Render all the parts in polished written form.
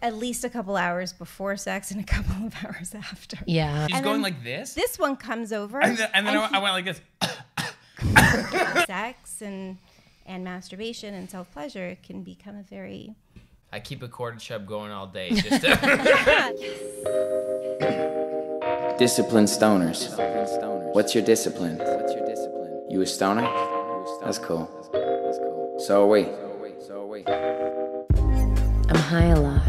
at least a couple hours before sex and a couple of hours after. Yeah. She's going like this? This one comes over. And then I went like this. Sex and masturbation and self-pleasure can become a very... I keep a quarter chub going all day. Just to... Disciplined stoners. What's your discipline? You a stoner? That's cool. So wait. I'm high a lot.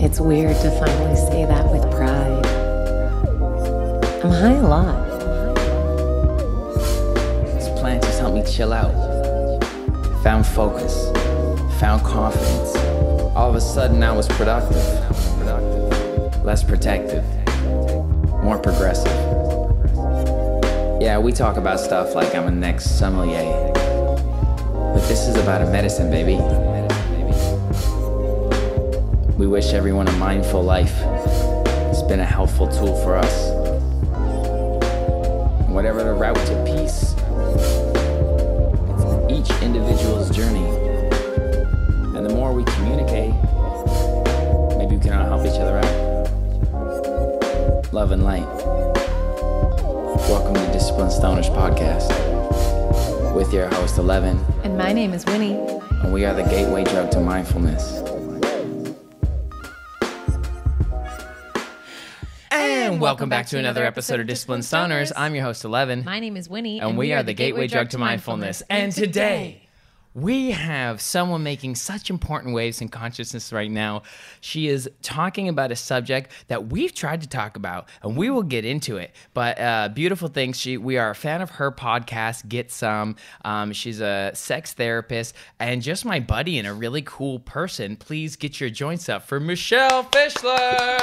It's weird to finally say that with pride. I'm high a lot. This plant just helped me chill out. Found focus. Found confidence. All of a sudden I was productive. Less protective. More progressive. Yeah, we talk about stuff like I'm a next sommelier. But this is about a medicine, baby. We wish everyone a mindful life. It's been a helpful tool for us. Whatever the route to peace, it's each individual's journey. And the more we communicate, maybe we can all help each other out. Love and light. Welcome to Disciplined Stoners Podcast with your host, Ellevan. And my name is Winnie. And we are the gateway drug to mindfulness. And welcome back to another episode of Disciplined Stoners. I'm your host, Ellevan. My name is Winnie. And we are the gateway drug to mindfulness. And today, we have someone making such important waves in consciousness right now. She is talking about a subject that we've tried to talk about, and we will get into it. But beautiful things. We are a fan of her podcast, Get Some. She's a sex therapist and just my buddy and a really cool person. Please get your joints up for Michelle Fischler.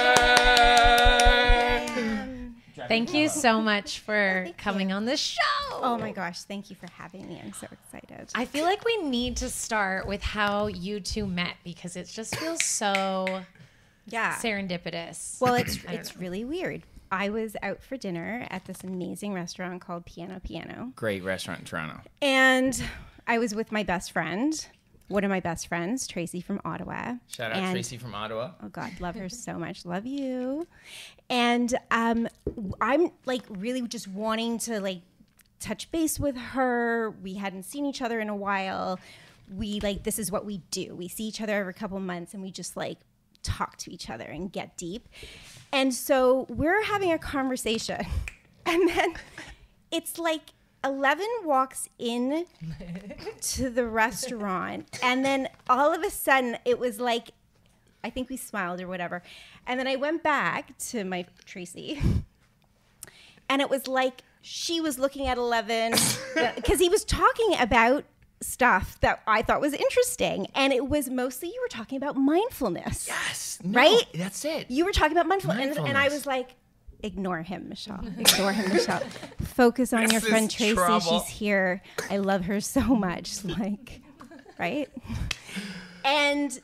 Thank you so much for coming on this show. Oh my gosh, thank you for having me. I'm so excited. I feel like we need to start with how you two met because it just feels so serendipitous. Well, it's really weird. I was out for dinner at this amazing restaurant called Piano. Great restaurant in Toronto. And I was with my best friend. One of my best friends, Tracy from Ottawa. Shout out Tracy from Ottawa. Oh God, love her so much. Love you. And I'm like really just wanting to like touch base with her. We hadn't seen each other in a while. This is what we do. We see each other every couple months and we just like talk to each other and get deep. And so we're having a conversation and then it's like Ellevan walks in to the restaurant and then all of a sudden it was like, I think we smiled or whatever. And then I went back to my Tracy and it was like she was looking at Ellevan because he was talking about stuff that I thought was interesting. And it was mostly you were talking about mindfulness. Yes. Right? That's it. You were talking about mindfulness. And I was like, ignore him, Michelle. Ignore him, Michelle. Focus on your friend Tracy. Trouble. She's here. I love her so much. Like, right? And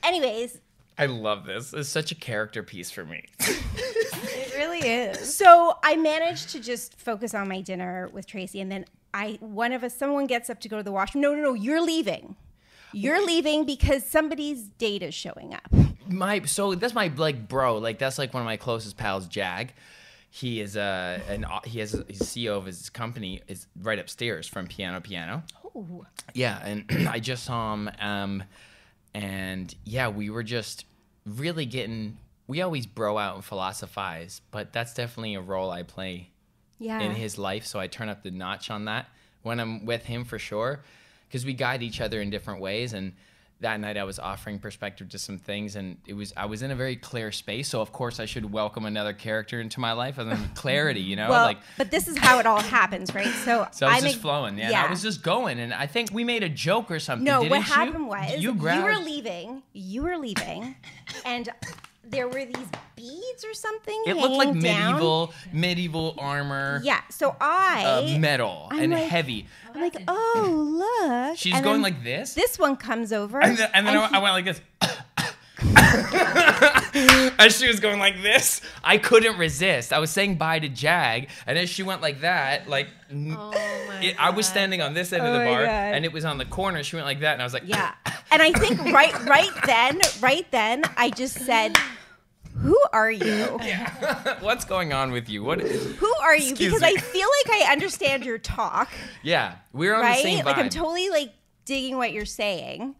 anyways. I love this. It's such a character piece for me. It really is. So I managed to just focus on my dinner with Tracy. And then someone gets up to go to the washroom. No, you're leaving. You're leaving because somebody's date is showing up. So that's my bro. That's like one of my closest pals, Jag. He is he's CEO of his company is right upstairs from Piano. Oh. Yeah, and I just saw him, and yeah, we were just really getting. We always bro out and philosophize, but that's definitely a role I play in his life. So I turn up the notch on that when I'm with him for sure, because we guide each other in different ways. And that night I was offering perspective to some things, and I was in a very clear space. So of course I should welcome another character into my life and then clarity, you know. Well, but this is how it all happens, right? So I was just flowing, and I was just going, and I think we made a joke or something. No, didn't what happened was you were leaving, and there were these beads or something. It looked like down. medieval armor. Yeah, so metal and heavy. I'm like, oh look. She's going like this. This one comes over, and then I went like this. As she was going like this, I couldn't resist. I was saying bye to Jag, and as she went like that, like I was standing on this end of the bar, and it was on the corner. She went like that, and I was like, yeah. And I think right then, I just said, "Who are you? Yeah. What's going on with you? Who are you?" Because I feel like I understand your talk. Yeah, we're on the same vibe. Like I'm totally like digging what you're saying.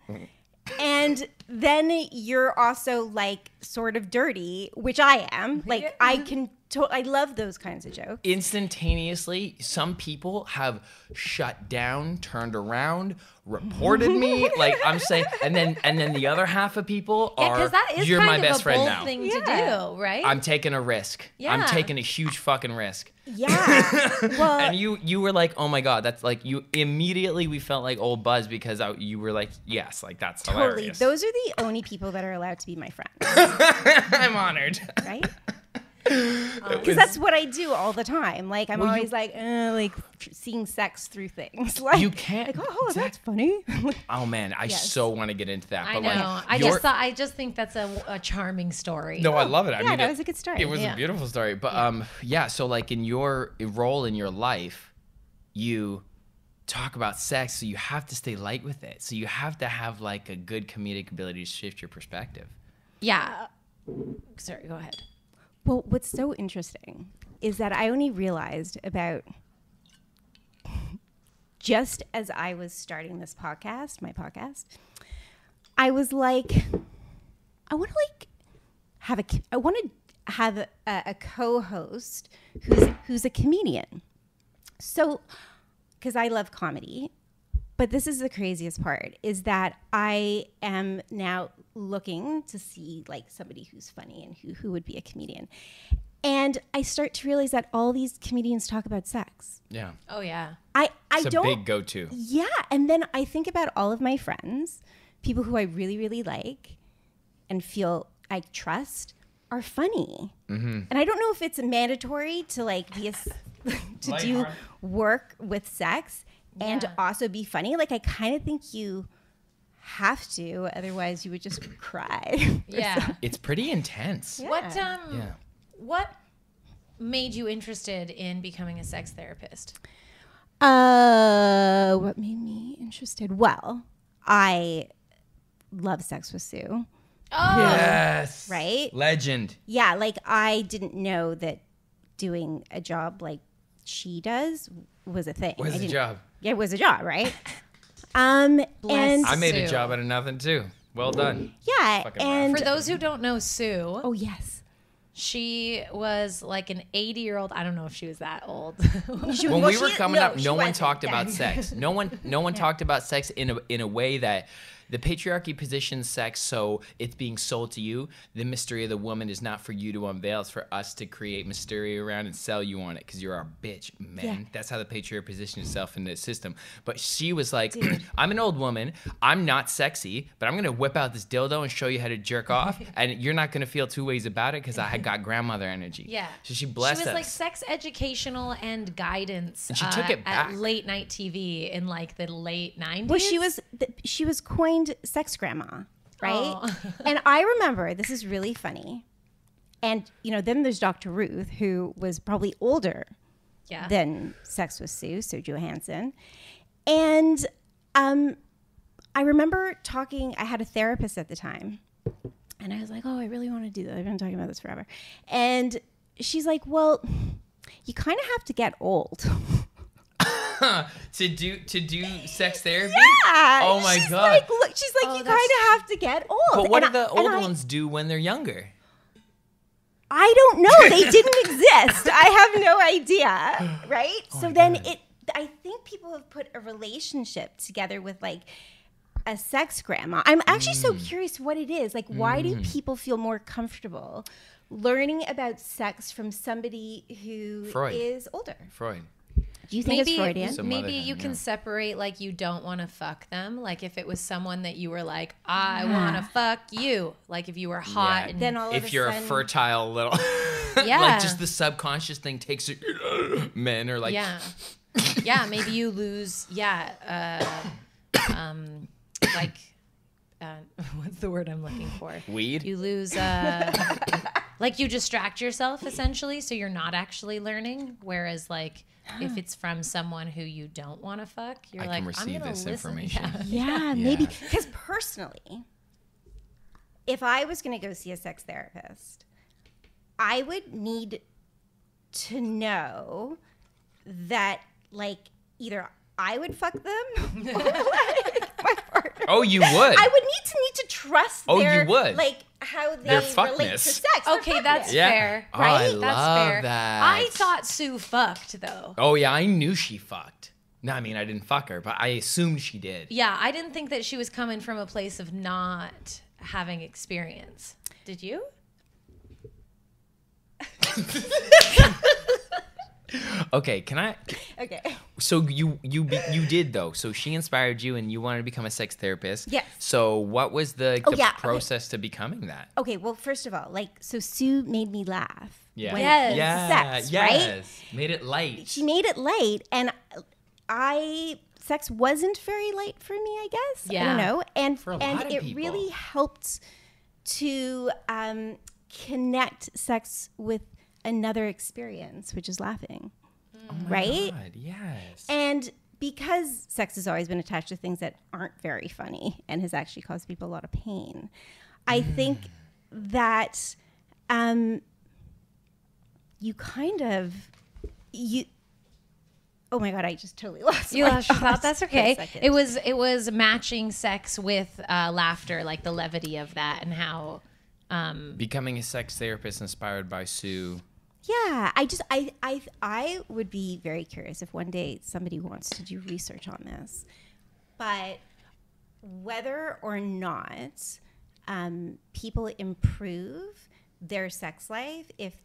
And then you're also like sort of dirty, which I am. Like I love those kinds of jokes. Instantaneously, some people have shut down, turned around, reported me. Like I'm saying, and then the other half of people are, that is you're kind my of best a friend bold now. thing to do, right? I'm taking a risk. Yeah. I'm taking a huge fucking risk. Yeah. Well, and you were like, oh my God, that's like, you immediately, we felt like old buzz because you were like, yes, like that's totally. hilarious. Those are the only people that are allowed to be my friends. I'm honored. Right? Because that's what I do all the time. Like I'm always like seeing sex through things. Like you can't. Like, oh, that's funny. Oh man, I so want to get into that. I but know. Like, I just think that's a charming story. No, I love it. I mean, that was a good story. It was a beautiful story. But so like in your role in your life, you talk about sex, so you have to stay light with it. So you have to have like a good comedic ability to shift your perspective. Yeah. Sorry, go ahead. Well, what's so interesting is that I only realized about just as I was starting this podcast, my podcast, I was like, I want to have a co-host who's a comedian. So, because I love comedy. But this is the craziest part, is that I am now looking to see like somebody who's funny and who would be a comedian. And I start to realize that all these comedians talk about sex. Yeah. Oh yeah. It's a big go-to. Yeah. And then I think about all of my friends, people who I really, really like and feel I trust are funny. Mm-hmm. And I don't know if it's mandatory to like be do work with sex and also be funny. Like I kind of think you have to, otherwise you would just cry. Yeah. It's pretty intense. Yeah. What made you interested in becoming a sex therapist? What made me interested? Well, I love Sex with Sue. Oh. Yes. Right? Legend. Yeah, like I didn't know that doing a job like she does was a thing. Was a job. Yeah, it was a job, right? And I made a Sue. job out of nothing too. Well done. yeah, Fucking and For those who don't know Sue, oh yes, she was like an 80-year-old. I don't know if she was that old. When we were coming up, no one wasn't. talked about Yeah. sex. No one talked about sex in a way that the patriarchy positions sex so it's being sold to you. The mystery of the woman is not for you to unveil. It's for us to create mystery around and sell you on it because you're our bitch, man. Yeah. That's how the patriarchy positions itself in the system. But she was like, I'm an old woman. I'm not sexy, but I'm going to whip out this dildo and show you how to jerk off. And you're not going to feel two ways about it because I had got grandmother energy. Yeah. So she blessed us. She was like sex educational and guidance. And she took it back. At late night TV in like the late 90s. well, she was coined sex grandma, right? Oh. And I remember, this is really funny. And then there's Dr. Ruth, who was probably older than Sex with Sue Johansson. And I remember talking, I had a therapist at the time, and I was like, oh, I really want to do that. I've been talking about this forever. And she's like, well, you kind of have to get old. to do sex therapy? Yeah. Oh my she's God. Like, look, she's like, you kind of have to get old. But what do And the old ones do when they're younger? I don't know. They didn't exist. I have no idea. Right? So then I think people have put a relationship together with like a sex grandma. I'm actually so curious what it is. Like, why do people feel more comfortable learning about sex from somebody who is older? Freud. Do you think it's Freudian? Maybe you can separate, like, you don't want to fuck them. Like, if it was someone that you were like, I want to fuck you. Like, if you were hot. Yeah. And Then all of If a you're sudden, a fertile little... Yeah. Like, just the subconscious thing takes it... Men are like... Yeah. Yeah, maybe you lose, what's the word I'm looking for? Weed? You lose, like you distract yourself essentially, so you're not actually learning. Whereas like if it's from someone who you don't want to fuck, you're I like, can receive I'm gonna this listen. information. Yeah, maybe. Because personally, if I was going to go see a sex therapist, I would need to know that, like, either I would fuck them or like my partner. Oh, you would? I would need to trust their, you would? like, how they Their relate to fuckness. sex. their Okay, that's fuckness. Yeah. fair. Oh, Right? I That's love fair. that. I thought Sue fucked though. Oh, yeah, I knew she fucked. No, I mean, I didn't fuck her, but I assumed she did. Yeah, I didn't think that she was coming from a place of not having experience. Did you? Okay, can I? Okay. So you did though. So she inspired you, and you wanted to become a sex therapist. Yes. So what was the yeah, okay. process to becoming that? Okay, well, first of all, like, so Sue made me laugh. Yeah. When Yes. it Yeah. was sex, Yes. right? Made it light. She made it light, and sex wasn't very light for me, I guess. I Yeah. don't know. And For a lot and of it people. really helped to connect sex with another experience, which is laughing. Oh my right? God, yes. And because sex has always been attached to things that aren't very funny and has actually caused people a lot of pain, I think that oh my God, I just totally lost You my lost your thought. That's for a okay. second. It was matching sex with laughter, like the levity of that, and how. Becoming a sex therapist inspired by Sue. Yeah, I would be very curious if one day somebody wants to do research on this, but whether or not people improve their sex life if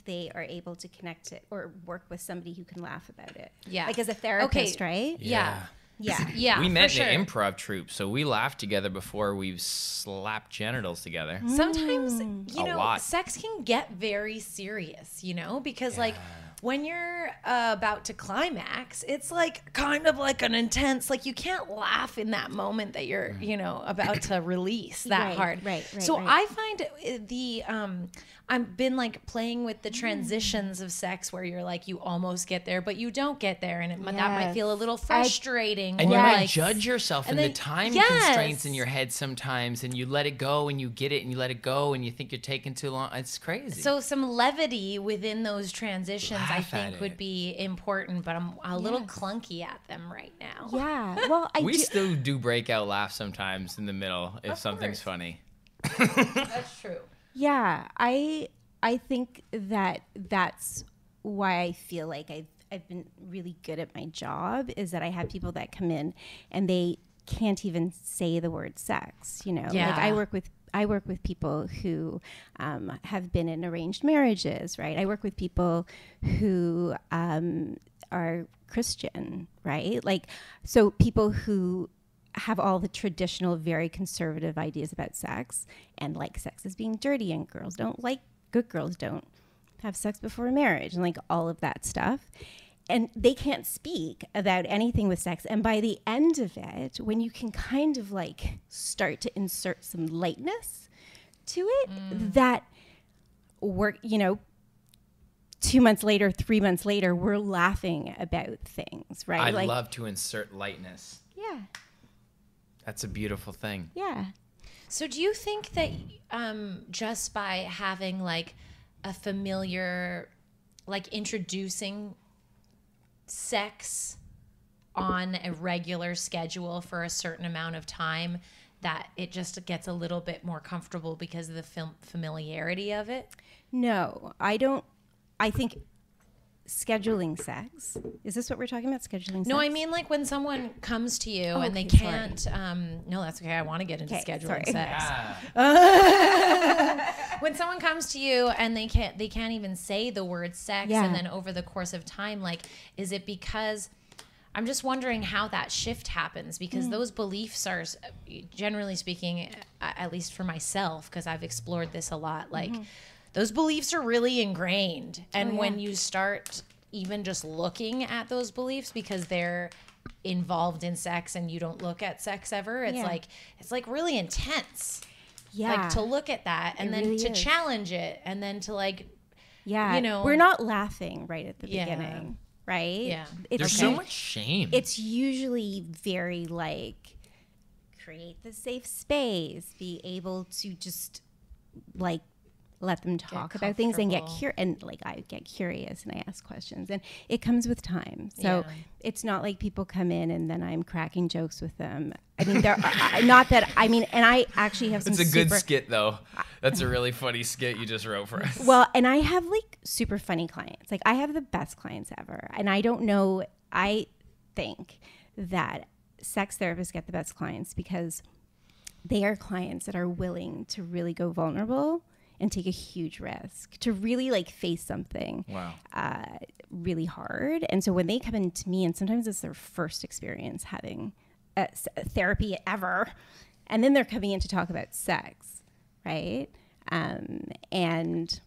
they are able to connect it or work with somebody who can laugh about it. Yeah. Like as a therapist, right? Yeah. Yeah. Yeah. We met for in sure. an improv troupe, so we laughed together before we slapped genitals together. Sometimes, you A know, lot. sex can get very serious, you know, because like when you're about to climax, it's like kind of like an intense, like you can't laugh in that moment that you're, you know, about to release that Right, hard. right, So right. I find I've been like playing with the transitions of sex where you're like, you almost get there, but you don't get there. And that might feel a little frustrating. And or you might like, judge yourself in and the then- time yes. constraints in your head sometimes, and you let it go, and you get it, and you let it go, and you think you're taking too long. It's crazy. So some levity within those transitions, I Laugh at think, would it. be important, but I'm a little clunky at them right now. Yeah. Well, we still do breakout laughs sometimes in the middle if something's funny. That's true. Yeah, I think that that's why I feel like I've been really good at my job is that I have people that come in and they can't even say the word sex, you know. Yeah. Like I work with people who have been in arranged marriages, right? I work with people who are Christian, right? Like so people who have all the traditional, very conservative ideas about sex and like sex as being dirty and good girls don't have sex before marriage and like all of that stuff. And they can't speak about anything with sex. And by the end of it, when you can kind of like start to insert some lightness to it, that work, you know, 2 months later, 3 months later, we're laughing about things, right? I love to insert lightness. Yeah. That's a beautiful thing. Yeah. So do you think that just by having like a familiar, like introducing sex on a regular schedule for a certain amount of time, that it just gets a little bit more comfortable because of the familiarity of it? No, I don't. I think scheduling sex. Is this what we're talking about? Scheduling sex? No, I mean like when someone comes to you and they okay, can't. No, that's okay. I want to get into Okay, scheduling sorry. sex. When someone comes to you and they can't even say the word sex, Yeah. and then over the course of time, like, is it because? I'm just wondering how that shift happens, because those beliefs are, generally speaking, at least for myself, because I've explored this a lot, like those beliefs are really ingrained. And when you start, even just looking at those beliefs because they're involved in sex and you don't look at sex ever. It's like really intense. Yeah. Like to look at that and then to challenge it and then to like, you know. We're not laughing right at the beginning, right? Yeah. There's so much shame. It's usually very like create the safe space, be able to just like let them talk about things and get I get curious and I ask questions and it comes with time. So it's not like people come in and then I'm cracking jokes with them. I mean, and I actually have some. It's a good skit though. That's a really funny skit you just wrote for us. Well, and I have like super funny clients. Like I have the best clients ever. And I don't know, I think that sex therapists get the best clients because they are clients that are willing to really go vulnerable and take a huge risk to really like face something really hard. And so when they come into me, and sometimes it's their first experience having therapy ever, and then they're coming in to talk about sex, right? And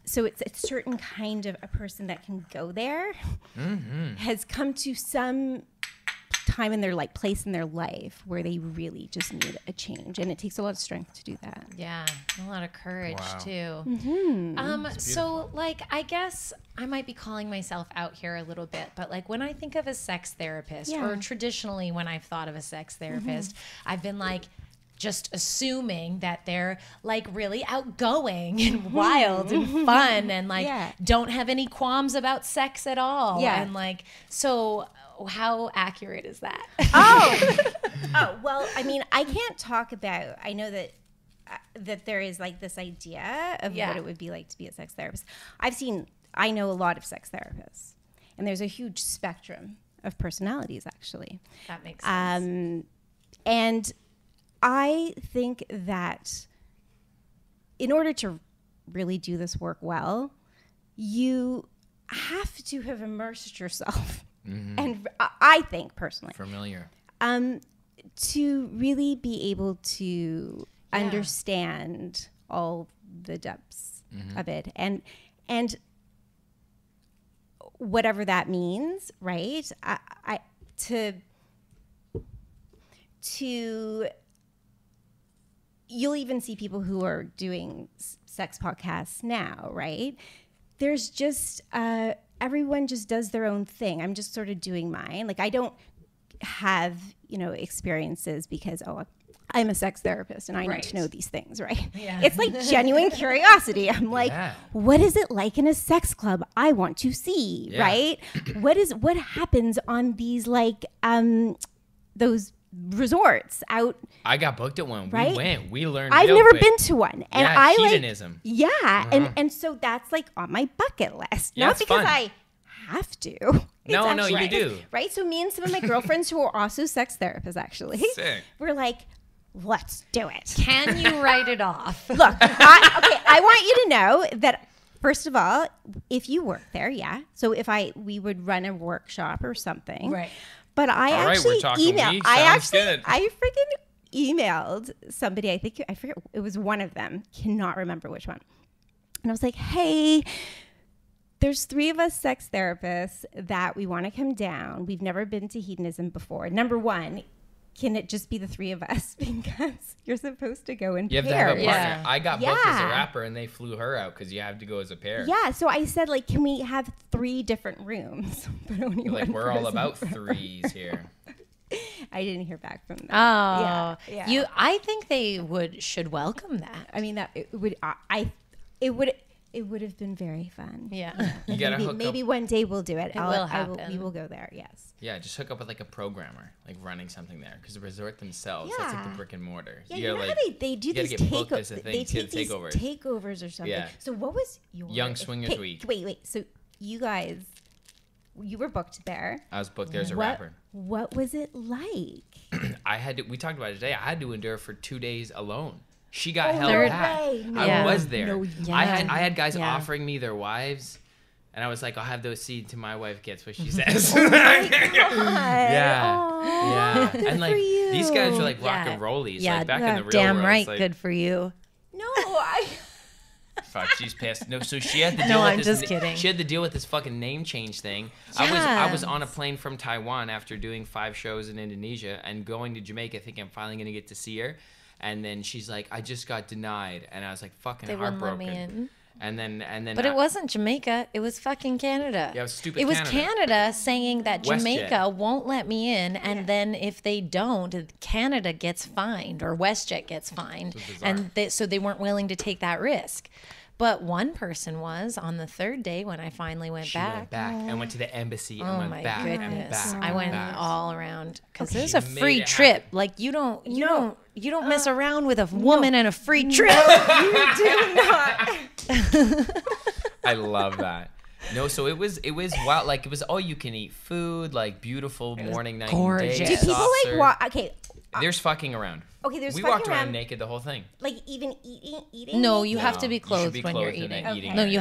so it's a certain kind of a person that can go there, has come to some time in their like place in their life where they really just need a change, and it takes a lot of strength to do that. Yeah, a lot of courage too. So like I guess I might be calling myself out here a little bit, but like when I think of a sex therapist, or traditionally when I've thought of a sex therapist, I've been like just assuming that they're like really outgoing and wild and fun and like don't have any qualms about sex at all. And like, so how accurate is that? Well, I mean, I can't talk about, I know that there is like this idea of what it would be like to be a sex therapist. I know a lot of sex therapists, and there's a huge spectrum of personalities actually. That makes sense. And I think that in order to really do this work well, you have to have immersed yourself. And I think personally, familiar, to really be able to understand all the depths of it, and whatever that means, right? You'll even see people who are doing sex podcasts now, right? There's just everyone just does their own thing. I'm just sort of doing mine. Like I don't have, experiences because, I'm a sex therapist and I need to know these things, right? Yeah. It's like genuine curiosity. I'm like, what is it like in a sex club? I want to see, right? What happens on these like those resorts out? I got booked at one. Right? We went. We learned. I've never been to one, and I hedonism. And so that's like on my bucket list. Yeah, not because fun. I have to. No, you do. Right. So me and some of my girlfriends who are also sex therapists, actually, we're like, let's do it. Can you write it off? Look, I want you to know that. First of all, if you work there, so if we would run a workshop or something, right? But I actually emailed. I freaking emailed somebody. I forget. It was one of them. Cannot remember which one. And I was like, "Hey, there's 3 of us sex therapists that we want to come down. We've never been to hedonism before. Number 1, can it just be the 3 of us? Because you're supposed to go in pairs. You have to have a partner. I got booked as a rapper, and they flew her out because you have to go as a pair. Yeah, so I said, like, can we have 3 different rooms? But only like, one we're all about threes here. I didn't hear back from them. Oh, yeah. I think they should welcome that. I mean, it would have been very fun. Yeah. You gotta hook up. Maybe one day we'll do it. It will happen. We will go there. Yes. Yeah, just hook up with like a programmer, like running something there, because the resort themselves, that's like the brick and mortar. Yeah, you know how they do these takeovers. They take these takeovers or something. Yeah. So what was your Young Swingers Week? Wait. So you guys, you were booked there. I was booked there as a rapper. What was it like? We talked about it today. I had to endure for 2 days alone. She got held back. I was there. I had guys offering me their wives, and I was like, I'll have those see to my wife gets what she says. Oh my God. Yeah. Good and like for you. these guys were like rock and rollies, like back in the real damn world. right, Like, good for you. No, fuck, she's pissed. No, so she had to deal No, with I'm this. just kidding. She had to deal with this fucking name change thing. Yeah. I was on a plane from Taiwan after doing 5 shows in Indonesia and going to Jamaica, thinking I'm finally gonna get to see her. And then she's like, I just got denied, and I was like, fucking They wouldn't let heartbroken. me in. And then. But it wasn't Jamaica. It was fucking Canada. Yeah, it was stupid It was Canada. Canada saying that WestJet. Jamaica won't let me in, and then if they don't, Canada gets fined or WestJet gets fined, and so they weren't willing to take that risk. But one person was on the 3rd day when I finally went She back. went back and went to the embassy and Oh went my back and goodness! back. I went back. all around because there's She a made free it trip. happen. Like you don't mess around with a woman and a free trip. You do not. I love that. No, so it was wild. Like, it was all you can eat food, like beautiful morning, night, gorgeous. and Do day. People soft like serve. walk. Okay, There's fucking around. Okay, there's we fucking walked around around. naked the whole thing. like even eating. No, naked? you have to be You should clothed be when you're clothed in eating. an eating No, area. you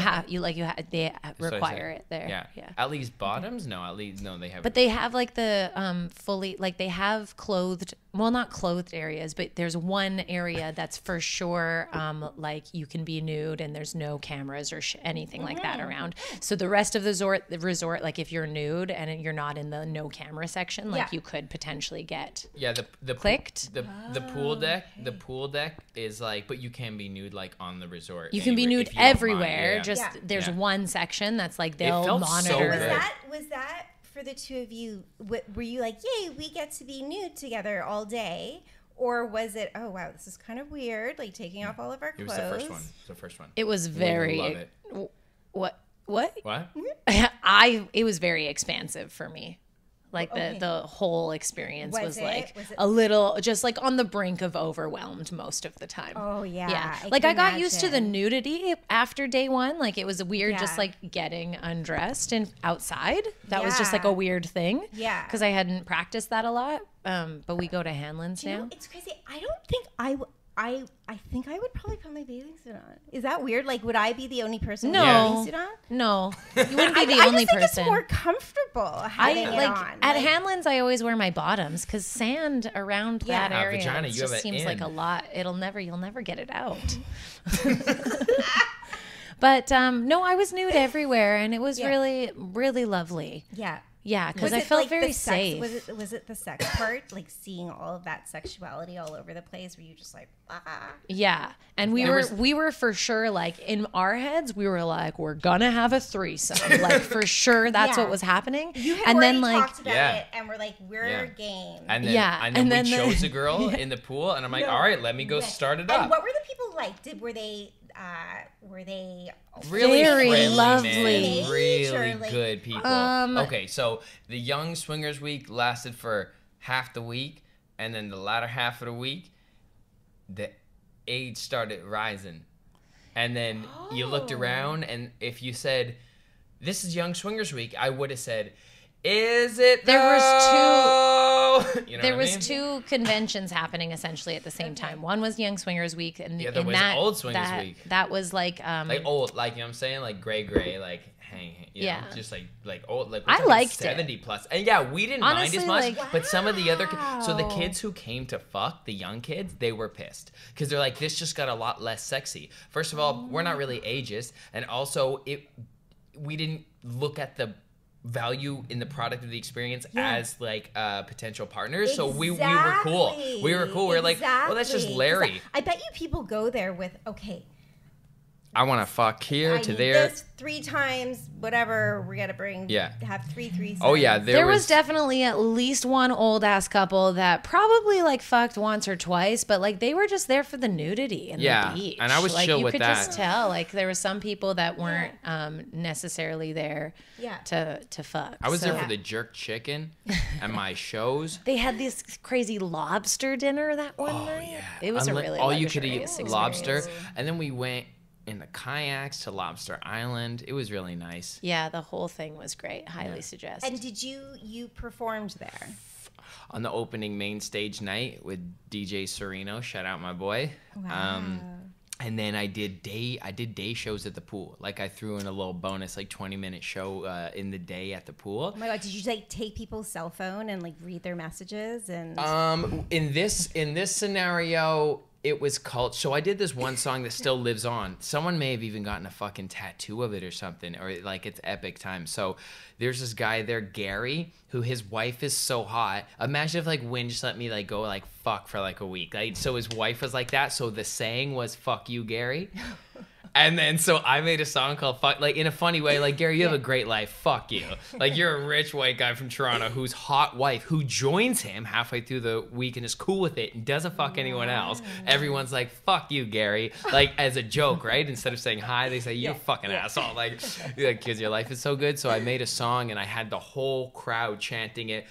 have they That's what I require said. it there. Yeah. Yeah. At least bottoms? No, at least no. They have. But they have like the fully like they have clothed, well, not clothed areas, but there's one area that's for sure like you can be nude and there's no cameras or anything like that around. So the rest of the resort, like if you're nude and you're not in the no camera section, like Yeah. you could potentially get yeah, the clicked. The pool deck. The pool deck is like, but you can be nude like on the resort. You can be nude if you don't mind. everywhere. Yeah. Just Yeah. there's Yeah. one section that's like they'll felt so monitor. good. Was that for the two of you? Were you like, yay, we get to be nude together all day? Or was it, oh wow, this is kind of weird, like taking off all of our It clothes? was the first one. It was the first one. It was Women very love it. What? What? It was very expansive for me. Like Okay. the whole experience Was was it? like Was it- a little just like on the brink of overwhelmed most of the time. Oh, yeah, Yeah. I Like can I got used to the imagine. nudity after day 1. Like it was weird just Yeah. like getting undressed and outside. That was just like Yeah. a weird thing. Yeah. Because I hadn't practiced that a lot. But we go to Hanlon's You now. know, it's crazy. I don't think I think I would probably put my bathing suit on. Is that weird? Like, would I be the only person with a No. bathing suit on? No. You wouldn't be the I only just think person. it's more comfortable having it like on. at Like, Hanlon's, I always wear my bottoms because sand around Yeah. that area Vagina, it you just have it seems like in. a lot. You'll never get it out. But no, I was nude everywhere, and it was Yeah. really, really lovely. yeah. Yeah, because Was I it, felt like, very the sex- safe. Was it the sex part, like seeing all of that sexuality all over the place? Were you just like, ah? Yeah, and we were for sure like in our heads, we were like, we're gonna have a threesome, like for sure. That's Yeah. what was happening. You had and already then like talked about Yeah. it, and we're like, we're Yeah. game. And then, Yeah, and then and we then chose a girl in the pool, and I'm like, No. all right, let me go start it And up. what were the people like? Were they Really Very friendly, lovely. man. Really Or, like, good people. Okay, so the Young Swingers Week lasted for half the week, and then the latter half of the week, the age started rising. And then you looked around, and if you said, this is Young Swingers Week, I would have said, is it There was though? You know there what I was mean? 2 conventions happening essentially at the same time. One was Young Swingers Week, and Yeah, there in was that Old Swingers that, Week. that was like Like old, like, you know what I'm saying? Like gray, like hang, you Yeah. know, just like old, like I we're talking liked it. 70 plus. And yeah, we didn't Honestly, mind as much, like- but some of the other, so the Wow. kids who came to fuck, the young kids, they were pissed because they're like, this just got a lot less sexy. First of all, we're not really ageist, and also we didn't look at the value in the product of the experience as like potential partners. So we were cool. We were cool. We were like, well, that's just Exactly. 'Cause Larry. I bet you people go there with, okay, I want to fuck here I to need there. this 3 times, whatever. We got to bring. Yeah. Have 3 threesomes. Oh yeah, there was definitely at least one old ass couple that probably like fucked once or twice, but like they were just there for the nudity and Yeah, the beach. and I was like, chill you with could that. just tell like there were some people that weren't necessarily there Yeah. to fuck. I was there So- for the jerk chicken and my shows. They had this crazy lobster dinner that one night. It was a really all you could eat luxurious lobster, experience. and then we went in the kayaks to Lobster Island. It was really nice. Yeah, the whole thing was great. Highly suggest. And did you performed there? On the opening main stage night with DJ Sereno, shout out my boy. Wow. And then I did day shows at the pool. Like I threw in a little bonus, like 20-minute show in the day at the pool. Oh my god! Did you like take people's cell phone and like read their messages and? In this scenario, it was called, so I did this one song that still lives on. Someone may have even gotten a fucking tattoo of it or something, or like it's epic time. So there's this guy there, Gary, who his wife is so hot. Imagine if like Wynn just let me like go like fuck for like a week. Like, so his wife was like that. So the saying was "fuck you, Gary." And then so I made a song called "Fuck," like in a funny way, like, Gary, you have a great life. Fuck you. Like, you're a rich white guy from Toronto whose hot wife, who joins him halfway through the week and is cool with it and doesn't fuck anyone else. Everyone's like, "Fuck you, Gary," like as a joke, right? Instead of saying hi, they say, "You're a fucking asshole," like, because your life is so good. So I made a song and I had the whole crowd chanting it.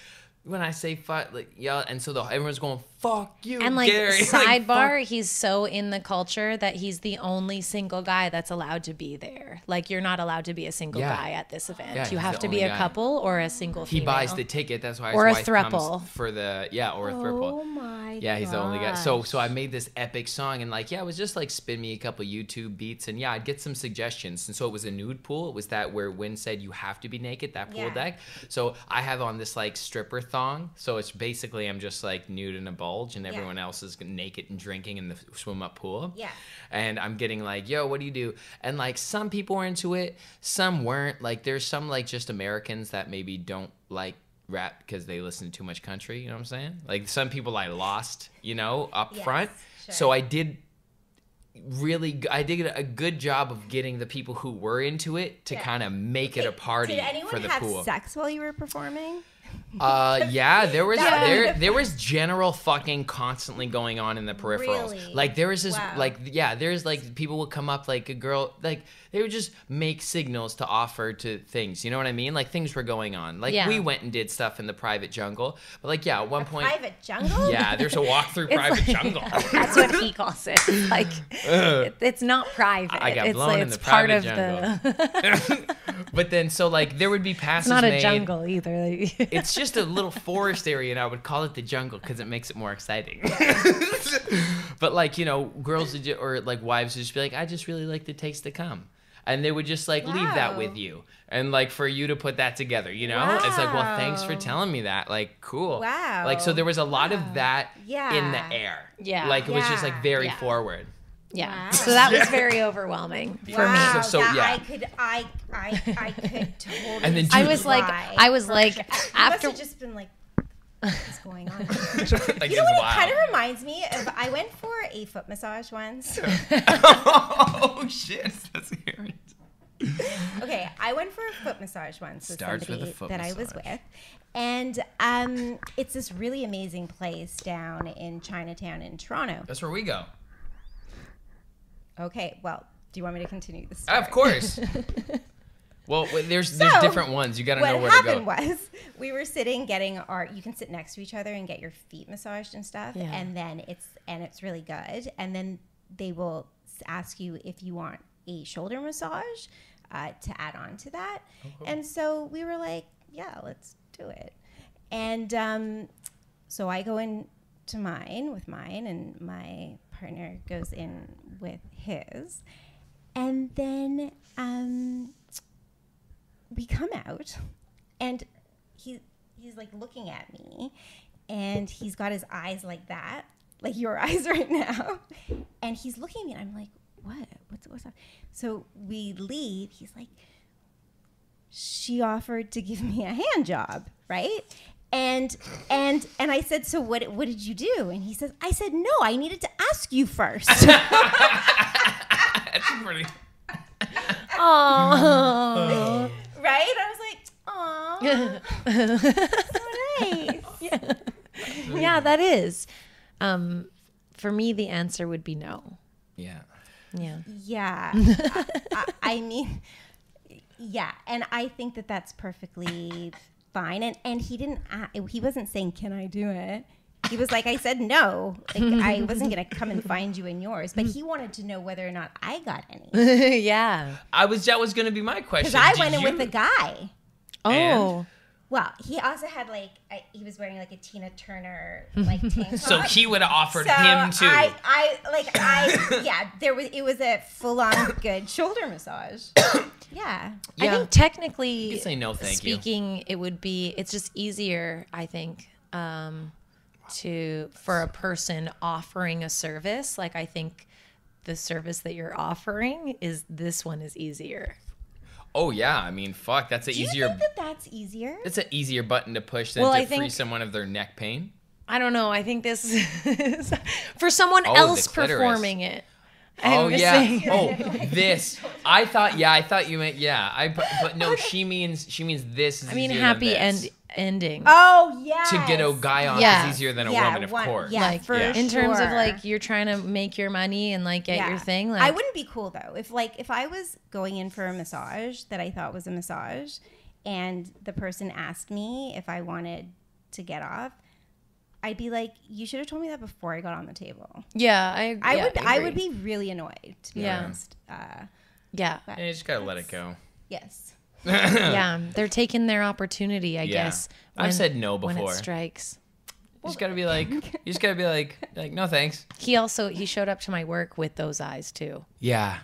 When I say fuck, like, yeah, and so everyone's going, "Fuck you, and like, Gary." Sidebar, he's so in the culture that he's the only single guy that's allowed to be there. Like, you're not allowed to be a single guy at this event. Yeah, you have the to be only a guy. couple or a single female. He buys the ticket. That's why his Or a wife throuple. comes for the or a throuple. Oh my Yeah, he's the only guy. gosh. So I made this epic song, and like, it was just like spin me a couple YouTube beats, and I'd get some suggestions. And so it was a nude pool. It was that where Wynn said you have to be naked, that pool deck. So I have on this like stripper thong. So it's basically I'm just like nude in a bulge, and everyone else is naked and drinking in the swim up pool. Yeah. And I'm getting like, "Yo, what do you do?" And like, some people were into it, some weren't. Like, there's some like just Americans that maybe don't like rap because they listen to too much country, you know what I'm saying? Like, some people I lost, up front. sure. So I did a good job of getting the people who were into it to kind of make it a party Did anyone for the have pool. sex while you were performing? Yeah, there was general fucking constantly going on in the peripherals. Really? Like, there was this Wow. there's like people would come up, like a girl, like they would just make signals to offer to things, you know what I mean? Like, things were going on. Like, we went and did stuff in the private jungle, but like, at one point, Private jungle? yeah, there's a walk through private jungle. That's what he calls it. Like, it's not private. I got it's blown like, in it's the part private of jungle. But then, so like, there would be passes It's not a made. jungle either. It's just a little forest area, and I would call it the jungle because it makes it more exciting. But like, girls would or like wives would just be like, "I just really like the taste to come," and they would just like leave that with you, and like for you to put that together, it's like, well, thanks for telling me that, like, cool. Wow. Like, so there was a lot of that in the air. Yeah. Like, it was just like very forward. Yeah. Wow. So that was very overwhelming for Wow, me. So, that yeah. I could totally. And then I dude, was like, You after must have just been like, what's going on? like, You know it's what? It wild. kind of reminds me of. I went for a foot massage once. Oh shit! That's scary. Okay, I went for a foot massage once with Starts with somebody a foot that I was massage. with, and it's this really amazing place down in Chinatown in Toronto. That's where we go. Okay, well, do you want me to continue the story? Of course. Well, there's So, different ones. You got to know where What to go. happened was we were sitting getting you can sit next to each other and get your feet massaged and stuff, Yeah. and then it's really good. And then they will ask you if you want a shoulder massage to add on to that. And so we were like, yeah, let's do it. And so I go into mine with mine, and my partner goes in with his, and then we come out, and he's like looking at me, and he's got his eyes like that, like your eyes right now, and he's looking at me, and I'm like, what's up? So we leave. He's like, she offered to give me a hand job, right? And I said, so what did you do? And he says, I said, no, I needed to ask you first. That's pretty. Oh. Right? I was like, aw, so nice. Yeah, that is. For me, the answer would be no. Yeah. Yeah. Yeah. I mean, yeah. And I think that that's perfectly fine. And he wasn't saying, can I do it? He was like, I said no. Like, I wasn't going to come and find you in yours. But he wanted to know whether or not I got any. Yeah. That was going to be my question. Because I Did went in you- with a guy. Oh. And? Well, he also had he was wearing like a Tina Turner like tank top. So he would have offered So him too. it was a full on good shoulder massage. Yeah. I think technically, You can say no, thank you. speaking, it's just easier, I think. Wow. for a person offering a service. Like, I think the service that you're offering this one is easier. Oh yeah, I mean, fuck, that's an Do you easier. think that's easier? It's an easier button to push than to free someone of their neck pain. I don't know. I think this is for someone Oh, else the clitoris. performing it. Oh I'm yeah. saying- Oh, this. I thought you meant yeah. But no, she means this is I mean, easier happy than this. ending. Oh yeah. To get a guy off Yeah. is easier than a woman, of course. Yeah, like for in terms of sure. like you're trying to make your money and like get your thing. Like, I wouldn't be cool though if I was going in for a massage that I thought was a massage, and the person asked me if I wanted to get off. I'd be like, you should have told me that before I got on the table. yeah, I would be really annoyed, to be honest. Yeah. But You just gotta let it go. yes. Yeah, they're taking their opportunity, I guess. I've said no when it before. strikes. You just gotta be like, no thanks. He showed up to my work with those eyes too. Yeah.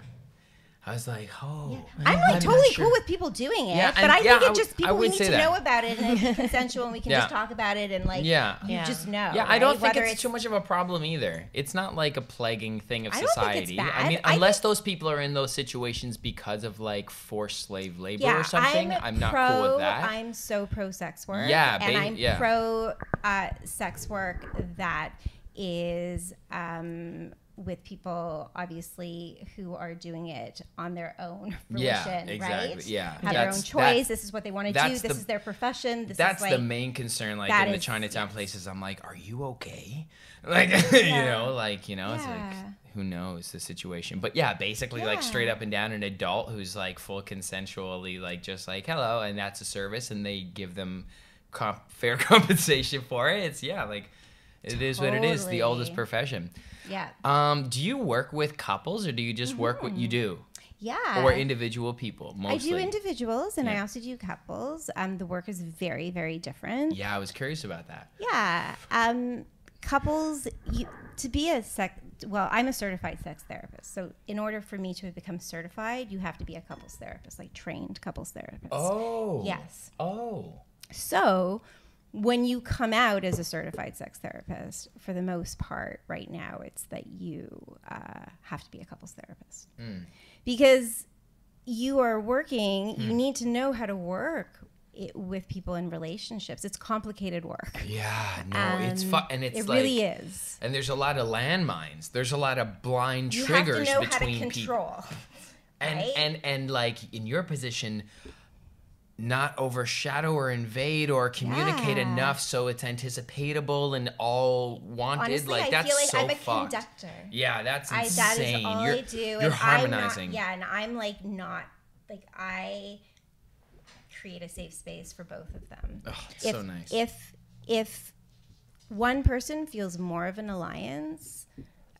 I was like, oh. I'm like totally cool with people doing it, Yeah, but and- I think yeah, it just I people would need say to that. know about it, and it's consensual, and we can Yeah. just talk about it, and like Yeah. you Yeah. just know. Yeah, I don't right? think Whether it's too much of a problem either. It's not like a plaguing thing of I don't think it's society. bad. I mean, I unless those people are in those situations because of like forced slave labor or something, I'm not pro, cool with that. I'm so pro sex work. Yeah, and I'm yeah. pro sex work that is with people obviously who are doing it on their own fruition, exactly. right? Yeah, have their own choice. This is what they want to do. This is their profession. That's is the like, main concern. Like that in the is- Chinatown yes. places, I'm like, are you okay? Like, it's like, Yeah. who knows the situation? But yeah, basically like straight up and down an adult who's like full consensually, like just like, hello. And that's a service and they give them fair compensation for it. It's like, it is what it is. The oldest Totally. profession. Yeah. Do you work with couples or do you just work what you do? Yeah. Or individual people mostly? I do individuals and I Yeah. also do couples. The work is very, very different. Yeah, I was curious about that. Yeah. Couples, to be I'm a certified sex therapist. So in order for me to become certified, you have to be a couples therapist, like trained couples therapist. Oh. Yes. Oh. So when you come out as a certified sex therapist, for the most part right now, it's that you have to be a couples therapist. Because you are working, you need to know how to work with people in relationships. It's complicated work. Yeah, no, it's fun, and it's It like, really is. and there's a lot of landmines. There's a lot of blind You triggers have to know how to between people. control. And, right? and like in your position, not overshadow or invade or communicate Yeah. enough so it's anticipatable and all wanted. Honestly, like I that's feel like so I'm a fucked. conductor. Yeah, that's That insane. is all you're, I do. You're and harmonizing. and I'm like not like I create a safe space for both of them. Oh, it's so nice. If one person feels more of an alliance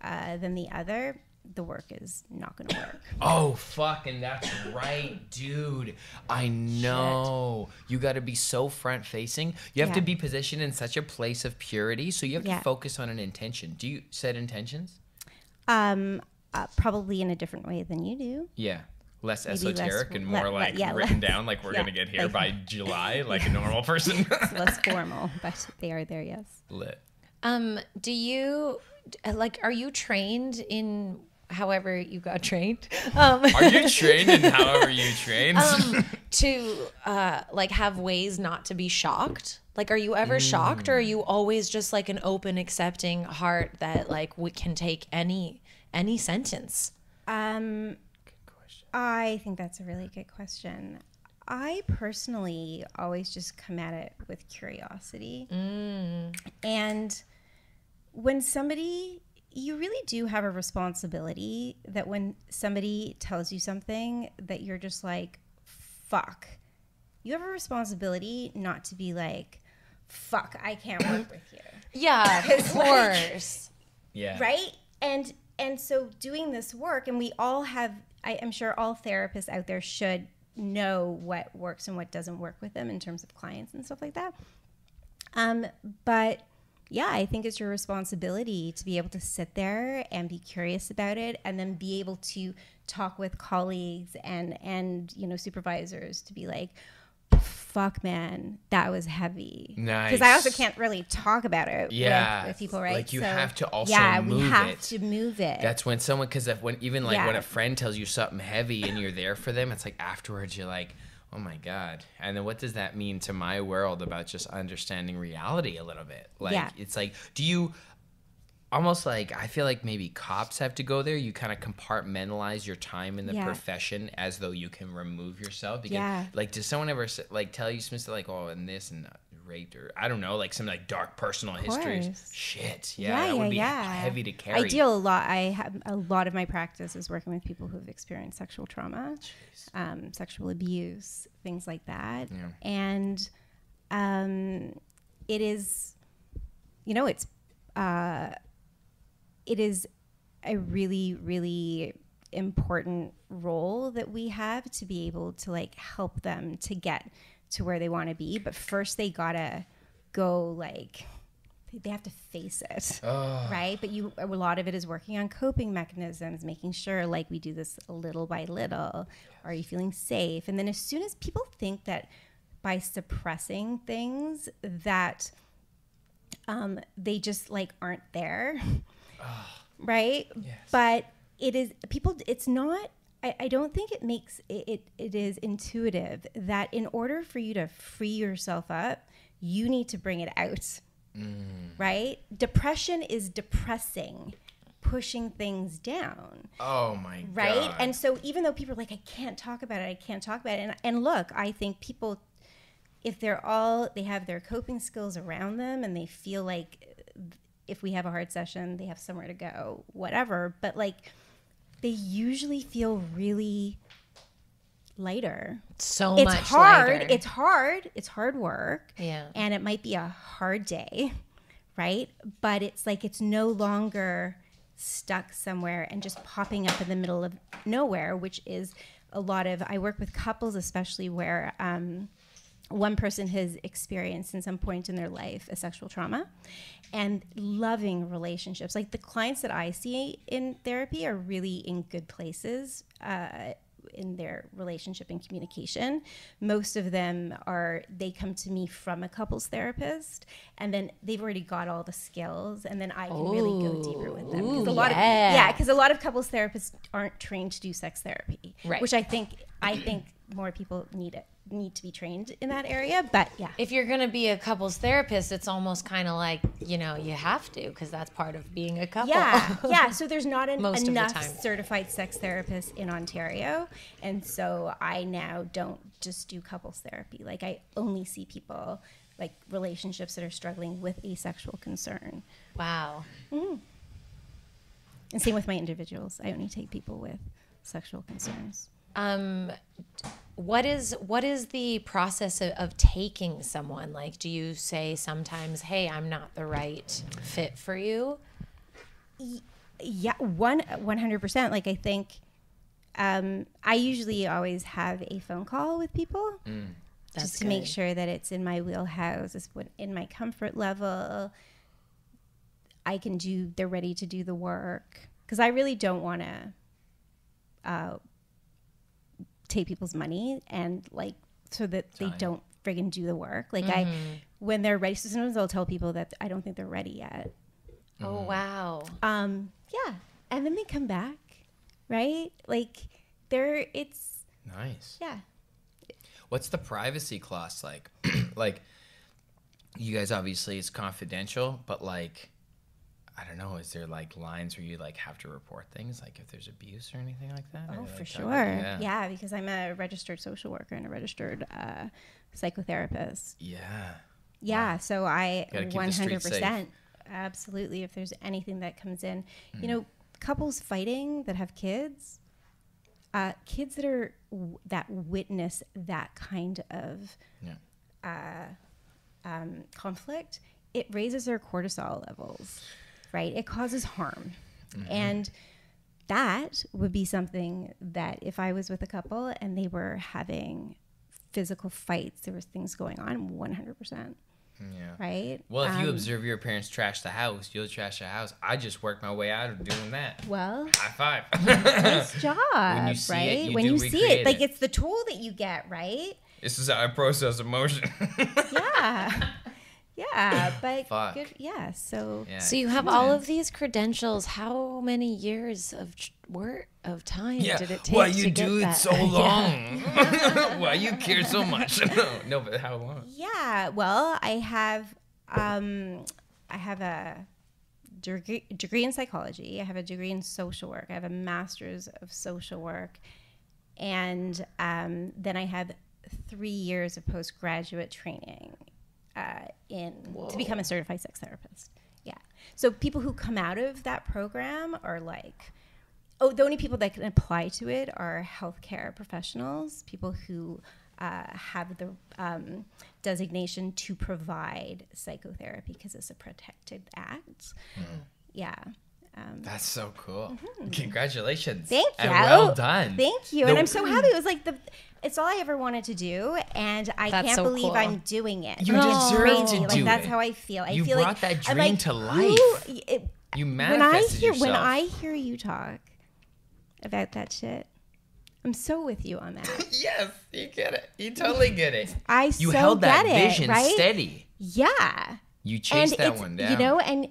than the other, the work is not going to work. Oh, fucking that's right, dude. I know. You got to be so front facing. You have to Yeah. be positioned in such a place of purity. So you have Yeah. to focus on an intention. Do you set intentions? Probably in a different way than you do. Yeah. Less Maybe esoteric less- and more like yeah, written less- down like we're yeah, going to get here like- by July like a normal person. It's less formal, but they are there, yes. Lit. Do you are you trained in however you got trained? Are you trained in however you train? To have ways not to be shocked? Like, are you ever shocked, or are you always just like an open, accepting heart that like we can take any sentence? I think that's a really good question. I personally always just come at it with curiosity. And when you really do have a responsibility that when somebody tells you something that you're just like, fuck, you have a responsibility not to be like, fuck, I can't work with you. Yeah, of course. Yeah. Right? And so doing this work, and we all have, I'm sure all therapists out there should know what works and what doesn't work with them in terms of clients and stuff like that. But yeah, I think it's your responsibility to be able to sit there and be curious about it, and then be able to talk with colleagues and supervisors to be like, fuck, man, that was heavy. Nice. Because I also can't really talk about it with people, right? Like you have to also we have to move it. That's when someone, because when a friend tells you something heavy and you're there for them, it's like afterwards you're like, oh my God. And then what does that mean to my world about just understanding reality a little bit? Like, it's like, do you almost like, I feel like maybe cops have to go there. You kind of compartmentalize your time in the profession as though you can remove yourself. Because, like, does someone ever like tell you something like, oh, and this and raped, or I don't know, like some like dark personal histories? Shit. That would be heavy to carry. I deal a lot. I have a lot of my practice is working with people who have experienced sexual trauma, sexual abuse, things like that. And it is, it is a really, really important role that we have to be able to like help them to get to where they want to be. But first they gotta go, like, they have to face it, right? But a lot of it is working on coping mechanisms, making sure like we do this little by little. Are you feeling safe? And then as soon as people think that by suppressing things that they just like aren't there, right? Yes. But it is people. It's not. I don't think it makes it. It is intuitive that in order for you to free yourself up, you need to bring it out. Right? Depression is depressing, pushing things down. Oh my God. Right? And so even though people are like, I can't talk about it. And look, I think people, if they have their coping skills around them and they feel like if we have a hard session, they have somewhere to go, whatever. But like, they usually feel really lighter. It's much lighter. It's hard. It's hard work. Yeah. And it might be a hard day, right? But it's like it's no longer stuck somewhere and just popping up in the middle of nowhere, which is a lot of, I work with couples especially where one person has experienced in some point in their life a sexual trauma and loving relationships. Like the clients that I see in therapy are really in good places in their relationship and communication. Most of them they come to me from a couples therapist, and then they've already got all the skills, and then I can really go deeper with them. Because a lot of couples therapists aren't trained to do sex therapy, right? Which I think more people need to be trained in that area. But yeah, if you're going to be a couples therapist, it's almost kind of like, you have to, because that's part of being a couple. Yeah. So there's not enough certified sex therapists in Ontario. And so I now don't just do couples therapy. Like I only see people like relationships that are struggling with a sexual concern. Wow. Mm-hmm. And same with my individuals. I only take people with sexual concerns. What is the process of taking someone? Like, do you say sometimes, hey, I'm not the right fit for you? Yeah, 100%. Like, I think I usually always have a phone call with people just to make sure that it's in my wheelhouse, it's in my comfort level. They're ready to do the work. Because I really don't want to take people's money and like so that they don't friggin' do the work. Like when they're ready, so sometimes I'll tell people that I don't think they're ready yet. Oh wow. Yeah. And then they come back, right? Like it's nice. Yeah. What's the privacy clause like? Like you guys obviously it's confidential, but like I don't know, is there like lines where you like have to report things, like if there's abuse or anything like that? Oh, like for sure. Yeah, because I'm a registered social worker and a registered psychotherapist. Yeah, wow. So I 100%, absolutely. If there's anything that comes in, couples fighting that have kids that witness that kind of conflict, it raises their cortisol levels. Right? It causes harm. Mm-hmm. And that would be something that if I was with a couple and they were having physical fights, there was things going on, 100%. Yeah. Right? Well, if you observe your parents trash the house, you'll trash the house. I just worked my way out of doing that. Well. High five. Nice job, when you see right? It, when you see it, like it's the tool that you get, right? This is how I process emotion. Yeah, but Fuck. good. Yeah, so Yeah. So you have all of these credentials. How many years of time did it take? Why to you get do it that? so long? Why you care so much? No, but how long? yeah. Well, I have a degree in psychology. I have a degree in social work. I have a master's of social work, and then I have 3 years of postgraduate training to become a certified sex therapist. Yeah. So people who come out of that program are like, the only people that can apply to it are healthcare professionals, people who have the designation to provide psychotherapy because it's a protected act. Yeah. That's so cool. Congratulations. Thank you. And well done. Thank you. And I'm so happy. It was like it's all I ever wanted to do, and I That's can't so believe cool. I'm doing it. You Like, deserve it's to crazy. do That's it. how I feel. You feel brought like that I'm dream like, to who- life. You when manifested yourself. When I hear you talk about that shit, I'm so with you on that. Yes, you get it. You totally get it. You held that get vision it, right? steady. Yeah. You chased that it's, one down. You know, and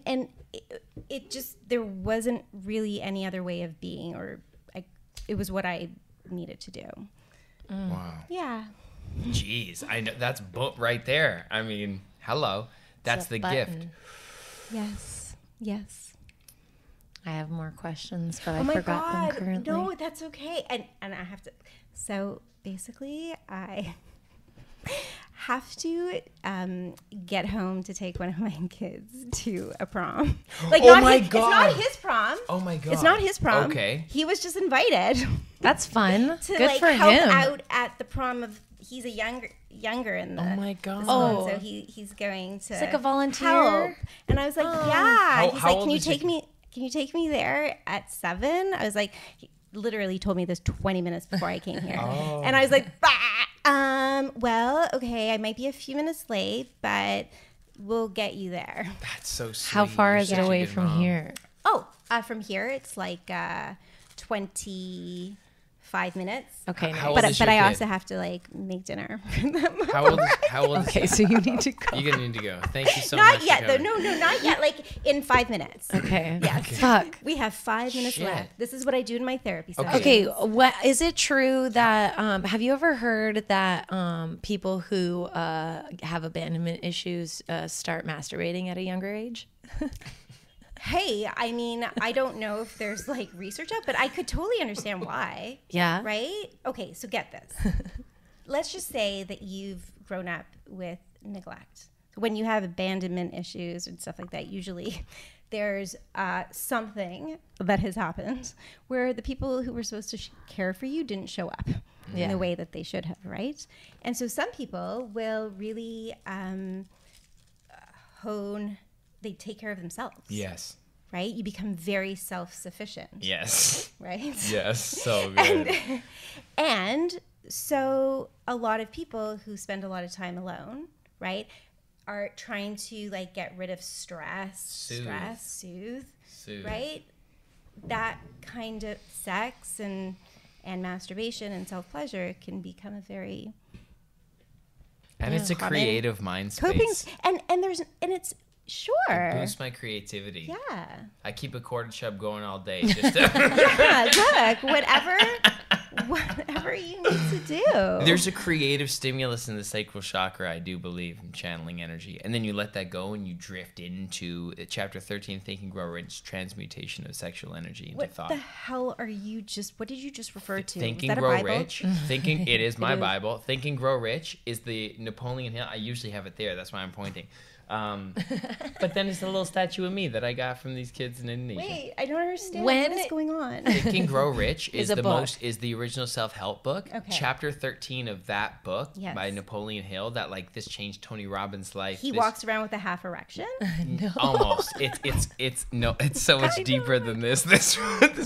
it just, there wasn't really any other way of being, it was what I needed to do. Wow. Yeah. Jeez, I know that's right there. I mean, hello. That's It's a the button. gift. Yes. Yes. I have more questions, but Oh I my forgot God. them currently. No, that's okay. And I have to. So basically, I have to get home to take one of my kids to a prom. Like, Oh my It's God. not his prom. Oh my God. It's not his prom. Okay. He was just invited That's fun. to Good like for help him. out at the prom of. He's a younger in the. Oh my God. Oh, so he's going to. It's like a volunteer. help. And I was like, yeah. He's How like, old can you is your take me? Can you take me there at 7? I was like, he literally told me this 20 minutes before I came here, and I was like, well, okay, I might be a few minutes late, but we'll get you there. That's so sweet. How far You're is it such a away good from mom. here? Oh, from here it's like 25 minutes. Okay, How nice. old is But your I kid? also have to like make dinner for them. How old is Okay, so you need to go. You're gonna need to go. Thank you so much. Not for yet, though. coming. No, not yet. Like in 5 minutes. Okay. Yes. Fuck. We have 5 minutes Shit. left. This is what I do in my therapy session. Okay, what is it true that have you ever heard that people who have abandonment issues start masturbating at a younger age? Hey, I mean, I don't know if there's like research up, but I could totally understand why. Yeah. Right? Okay, so get this. Let's just say that you've grown up with neglect. When you have abandonment issues and stuff like that, usually there's something that has happened where the people who were supposed to care for you didn't show up in the way that they should have, right? And so some people will really they take care of themselves. Yes. Right? You become very self-sufficient. Yes. Right? Yes. So good. And so a lot of people who spend a lot of time alone, right, are trying to like get rid of soothe, right? That kind of sex and masturbation and self-pleasure can become a very And it's a common creative mind coping space. and it's sure. Boost my creativity. Yeah. I keep a quarter chub going all day. Just to Yeah, look, whatever you need to do. There's a creative stimulus in the sacral chakra, I do believe, in channeling energy. And then you let that go and you drift into chapter 13, Think and Grow Rich, transmutation of sexual energy into What thought. the hell are you what did you just refer to? Think Was and that a Grow Bible? Rich. Thinking it is my is. Bible. Think and Grow Rich is the Napoleon Hill. I usually have it there. That's why I'm pointing. But then it's a little statue of me that I got from these kids in Indonesia. Wait, I don't understand. When- what is going on? Think and Grow Rich is a the book. is the original self-help book. Okay. Chapter 13 of that book Yes. by Napoleon Hill that like this changed Tony Robbins' life. He This- walks around with a half erection. Almost. It's so much deeper than this. This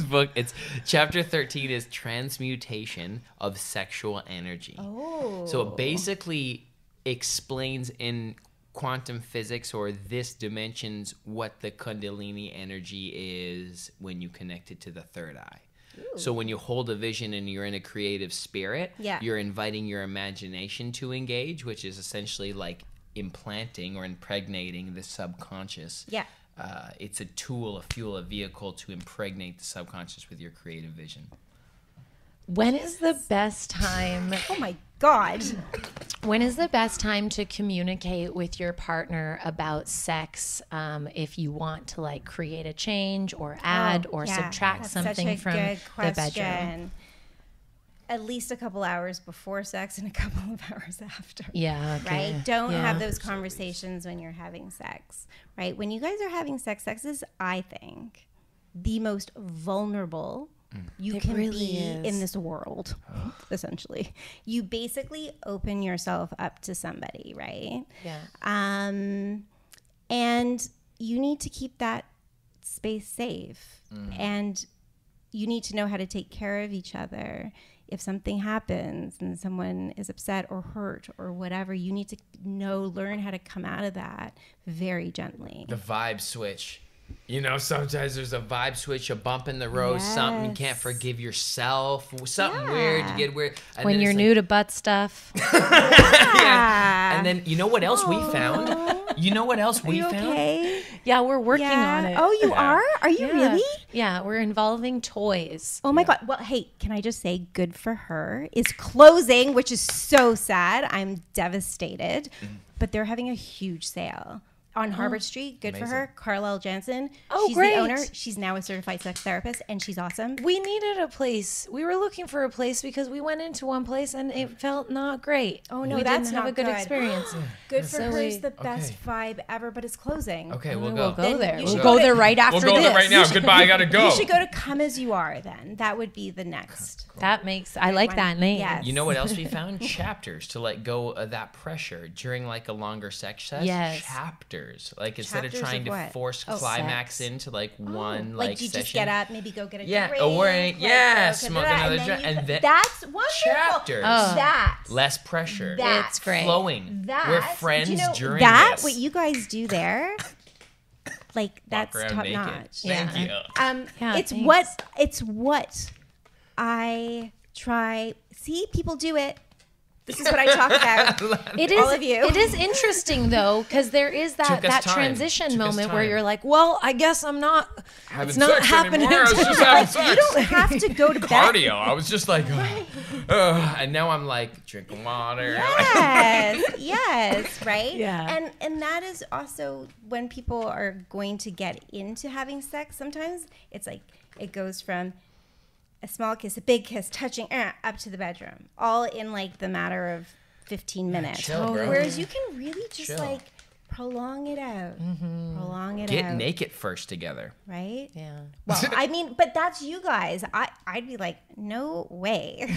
book. It's chapter 13 is transmutation of sexual energy. Oh. So it basically explains in quantum physics or this dimensions what the Kundalini energy is when you connect it to the third eye. So when you hold a vision and you're in a creative spirit, Yeah. you're inviting your imagination to engage, which is essentially like implanting or impregnating the subconscious. Yeah. It's a tool, a fuel, a vehicle to impregnate the subconscious with your creative vision. When is the best time? Oh my God. When is the best time to communicate with your partner about sex? If you want to like create a change or add or subtract That's something such a from good the bedroom. At least a couple hours before sex and a couple of hours after. Yeah. Okay. Right? Don't Yeah. have those conversations when you're having sex, right? When you guys are having sex, sex is, I think, the most vulnerable you It can really be is. in this world, essentially. You basically open yourself up to somebody, right? Yeah. And you need to keep that space safe. And you need to know how to take care of each other. If something happens and someone is upset or hurt or whatever, you need to learn how to come out of that very gently. The vibe switch. You know, sometimes there's a vibe switch, a bump in the road, something you can't Yes. forgive yourself, something weird, you get weird. And When then you're it's new to butt stuff. And then you know what else we found? You know what else we you found? okay? Yeah, we're working on it. Oh, you are? Are you Yeah. really? Yeah, we're involving toys. Oh my God. Well, hey, can I just say good for her is closing, which is so sad. I'm devastated. But they're having a huge sale on Harvard Street. Good for her. Carlisle Jansen. Oh, she's great. the owner. She's now a certified sex therapist and she's awesome. We needed a place. We were looking for a place because we went into one place and it felt not great. Oh, no, we that's didn't have not a good good. experience. Good for So her. It's we- the best vibe ever, but it's closing. Okay, we'll We'll go. go there. you We'll should go go there to- right after We'll go this. there right now. Goodbye, I gotta go. You should go to Come As You Are then. That would be the next. That makes, I like that name. Yes. You know what else we found? Chapters to let go of that pressure during like a longer sex session. Yes. Chapters. Like instead Chapters of trying of to what? force Oh, climax sex. into like one Like you session. just get up, maybe go get a Yeah, drink. or yeah, go smoke da-da-da, another and joint, then and then that's wonderful. chapters. Oh. That. Less pressure. That. It's great. Flowing. That. We're friends do you know, during that, this. what you guys do there, like that's Walk around top naked. notch. Thank you. Yeah, it's thanks. what I try. See, people do it. This is what I talk about. It is, All of you. It is interesting though, because there is Took us that time. transition Took us moment where time. you're like, well, I guess I'm not. Having It's not sex happening. anymore. I was just having sex. You don't have to go to bed. Cardio. I was just like, and now I'm like drinking water. Yes, right? Yeah. And that is also when people are going to get into having sex, sometimes it's like it goes from a small kiss, a big kiss, touching up to the bedroom, all in like the matter of 15 minutes. chill, bro. Whereas you can really just Chill. like prolong it out. Prolong it Get out. naked first together. Right? Yeah. Well, I mean, but that's you guys. I'd be like, no way.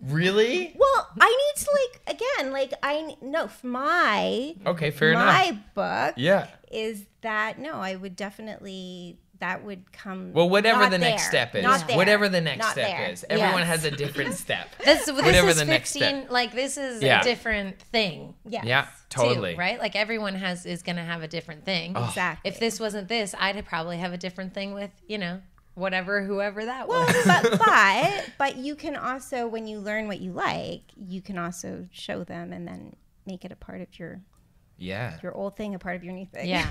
Really? Well, I need to like again, like for my Okay, fair enough. my book Yeah. is that no, I would definitely that would come. Well, whatever not the next there. step is. Not there. Whatever the next Not step there. is. Everyone Yes. has a different step. This Whatever is the next 15, step. like this is Yeah. a different thing. Yes. Yeah, too, totally. right? Like everyone is going to have a different thing. Exactly. If this wasn't this, I'd probably have a different thing with, whoever that Well, was. but you can also, when you learn what you like, you can also show them and then make it a part of your Yeah. old thing, a part of your new thing. Yeah.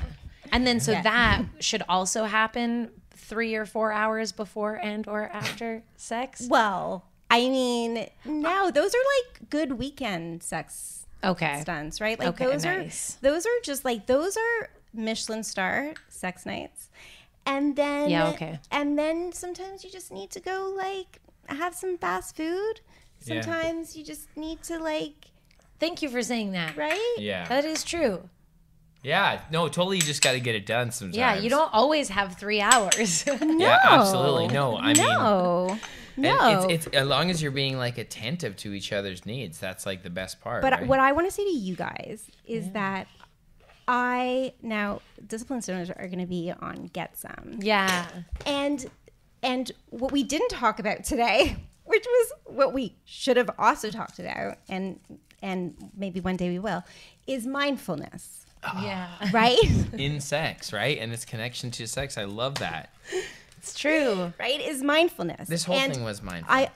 And then so Yeah. that should also happen 3 or 4 hours before and or after sex. Well, I mean, no, those are like good weekend sex Okay. stunts, right? Like Okay, those nice. are just like those are Michelin star sex nights. And then Yeah, okay. And then sometimes you just need to go like have some fast food. Yeah. Sometimes you just need to like, Thank you for saying that. right? Yeah. That is true. Yeah. No, totally. You just got to get it done sometimes. Yeah, you don't always have 3 hours. Yeah, absolutely. No, I mean. No. And No. it's as long as you're being like attentive to each other's needs, that's like the best part. But right? what I want to say to you guys is that now Discipline Stoners are going to be on Get Some. Yeah. And what we didn't talk about today, which was what we should have also talked about, and maybe one day we will, is mindfulness, Yeah. right? in sex, right? And its connection to sex. I love that. It's true. Right? Is mindfulness. This whole thing was mindfulness.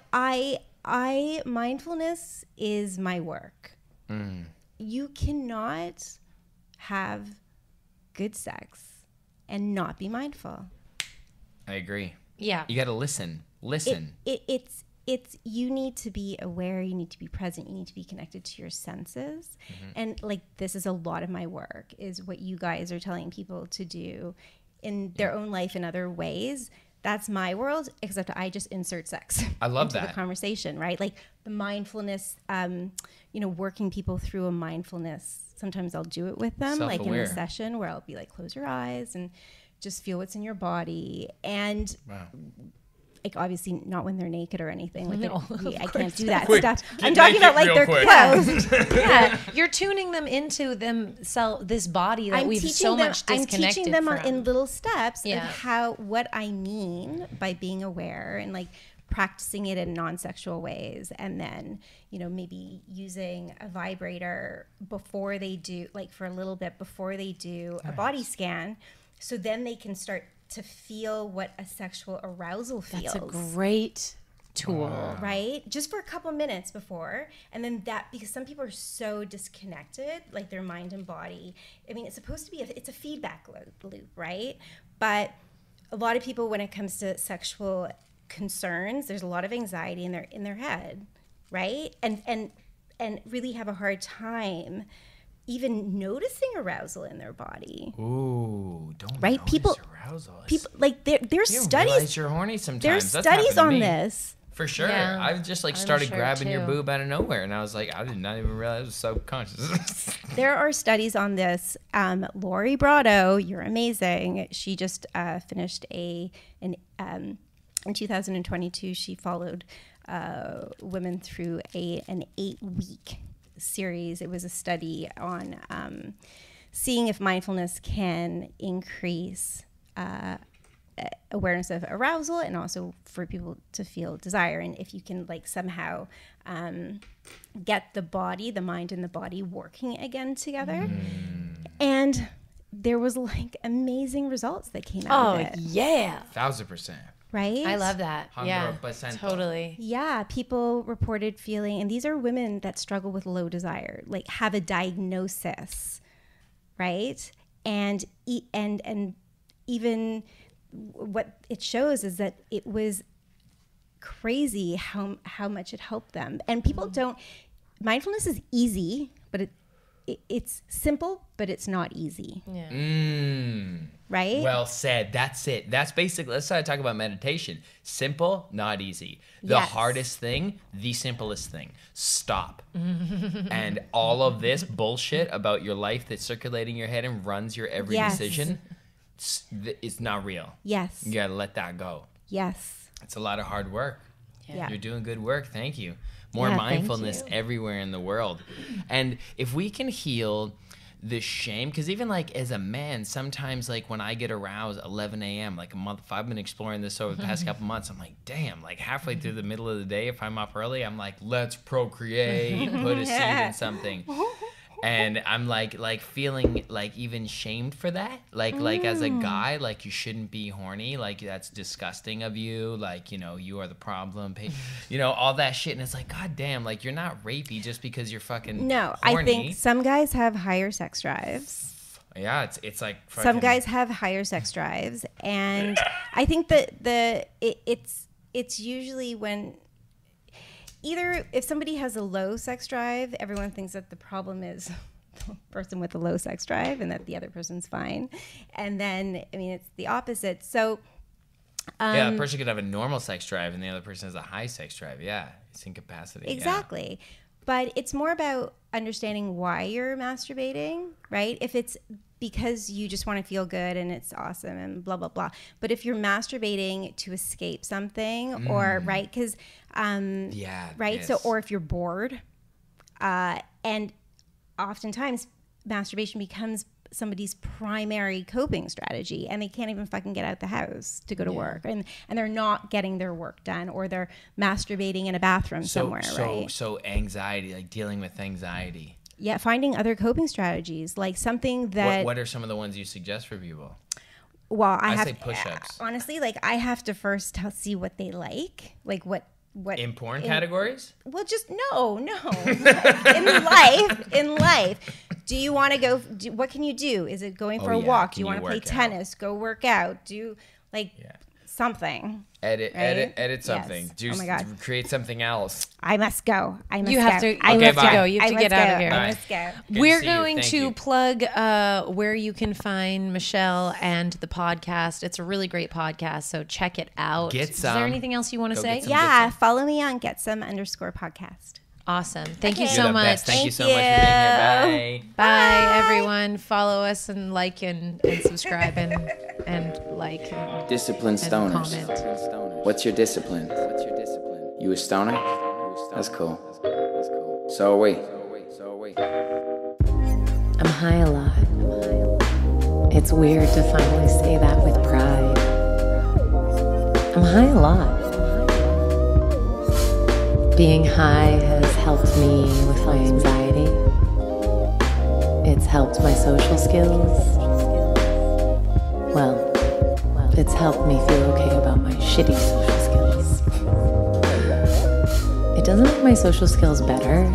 I mindfulness is my work. You cannot have good sex and not be mindful. I agree. Yeah. You got to listen. It's you need to be aware, you need to be present, you need to be connected to your senses. And like, this is a lot of my work, is what you guys are telling people to do in their own life in other ways. That's my world, except I just insert sex. I love into that. the conversation, right? Like the mindfulness, working people through a mindfulness. Sometimes I'll do it with them, like in a session where I'll be like, close your eyes and just feel what's in your body. And like, obviously not when they're naked or anything. Like, I can't do that stuff. I'm talking about like their clothes. Yeah, you're tuning them into this body that we've so much disconnected from. I'm teaching them in little steps of what I mean by being aware and like practicing it in non-sexual ways, and then maybe using a vibrator before they do, like for a little bit before they do a body scan, so then they can start to feel what a sexual arousal feels. That's a great tool. Right? Just for a couple minutes before. And then because some people are so disconnected, like their mind and body. I mean, it's supposed to be, it's a feedback loop, right? But a lot of people, when it comes to sexual concerns, there's a lot of anxiety in their head, right? And really have a hard time even noticing arousal in their body. Ooh, don't right? notice arousal. People like there's you studies. Realize you're horny sometimes. There's That's studies happened to on me. this. For sure. Yeah, I just started grabbing your boob out of nowhere, and I was like, I did not even realize I was subconscious. There are studies on this. Lori Brotto, you're amazing. She just finished in 2022. She followed women through an 8-week series. It was a study on seeing if mindfulness can increase awareness of arousal, and also for people to feel desire, and if you can like somehow get the mind and the body working again together. And there was like amazing results that came out of it. Yeah, 1,000%. Right? I love that. 100%. Yeah, totally. Yeah, people reported feeling, and these are women that struggle with low desire, like have a diagnosis, right? And even what it shows is that it was crazy how much it helped them. And people mindfulness is easy, but it's simple, but it's not easy. Yeah. Right? Well said. That's it. That's basically, let's talk about meditation. Simple, not easy. The hardest thing, the simplest thing. Stop. And all of this bullshit about your life that's circulating your head and runs your every decision, it's not real. Yes. You gotta let that go. Yes. It's a lot of hard work. Yeah. You're doing good work. Thank you. More mindfulness everywhere in the world. And if we can heal the shame, because even like as a man, sometimes like when I get aroused 11 a.m., like a month, if I've been exploring this over the past couple months, I'm like, damn, like halfway through the middle of the day, if I'm up early, I'm like, let's procreate, put a seed in something. And I'm like feeling like even shamed for that. Like as a guy, like you shouldn't be horny. Like that's disgusting of you. Like, you are the problem. All that shit. And it's like, God damn, like you're not rapey just because you're fucking No, horny. I think some guys have higher sex drives. Yeah, it's like fucking... Some guys have higher sex drives. And I think that it's usually when... Either if somebody has a low sex drive, everyone thinks that the problem is the person with a low sex drive and that the other person's fine. And then, I mean, it's the opposite. So, a person could have a normal sex drive and the other person has a high sex drive. Yeah, it's incapacity. Exactly. Yeah. But it's more about understanding why you're masturbating, right? If it's because you just want to feel good and it's awesome and blah, blah, blah. But if you're masturbating to escape something or, right, because, right? Yes. So, or if you're bored, and oftentimes masturbation becomes somebody's primary coping strategy and they can't even fucking get out the house to go to work and they're not getting their work done, or they're masturbating in a bathroom somewhere, right? So anxiety, like dealing with anxiety. Yeah, finding other coping strategies, like something that... What are some of the ones you suggest for people? Well, I say push-ups. Honestly, like I have to first see what they like what in porn categories. Well, just no. in life. Do you want to go? What can you do? Is it going for a walk? Do you want to play tennis? Go work out? Do something. Edit something. Yes. Do, oh my God. Create something else. I must go. You have to go. You have to get out of here. I must go. We're going to plug where you can find Michelle and the podcast. It's a really great podcast, so check it out. Get some. Is there anything else you want to say? Yeah, follow me on @getsome_podcast. Awesome. Thank you so much. Thank you so much for being here. Bye. Bye, everyone. Follow us and like and subscribe and like. And Discipline stoners. comment. What's your discipline? You a stoner? That's cool. So are we. I'm high a lot. It's weird to finally say that with pride. I'm high a lot. Being high has helped me with my anxiety. It's helped my social skills. Well, it's helped me feel okay about my shitty social skills. It doesn't make my social skills better,